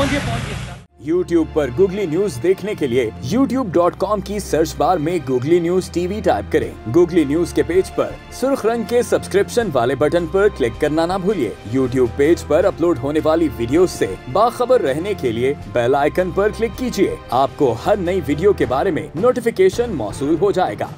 पहुंचिए। YouTube पर googly news देखने के लिए youtube.com की सर्च बार में गूगली न्यूज टीवी टाइप करें। गूगली न्यूज के पेज पर सुर्ख रंग के सब्सक्रिप्शन वाले बटन पर क्लिक करना ना भूलिए। YouTube पेज पर अपलोड होने वाली वीडियोस से बाखबर रहने के लिए बेल आइकन पर क्लिक कीजिए। आपको हर नई वीडियो के बारे में नोटिफिकेशन मौसूल हो जाएगा।